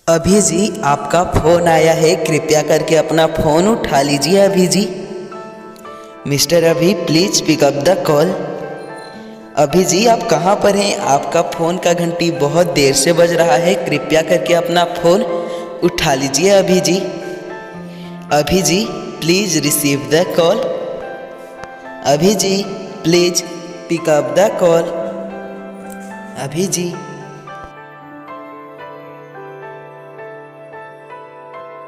अभी जी आपका फ़ोन आया है, कृपया करके अपना फ़ोन उठा लीजिए अभी ji. Mister Abhi please pick up the call. अभी जी आप कहाँ पर हैं? आपका फ़ोन का घंटी बहुत देर से बज रहा है, कृपया करके अपना फ़ोन उठा लीजिए अभी जी। अभी जी प्लीज़ रिसीव द कॉल। अभी जी please pick up the call. अभी जी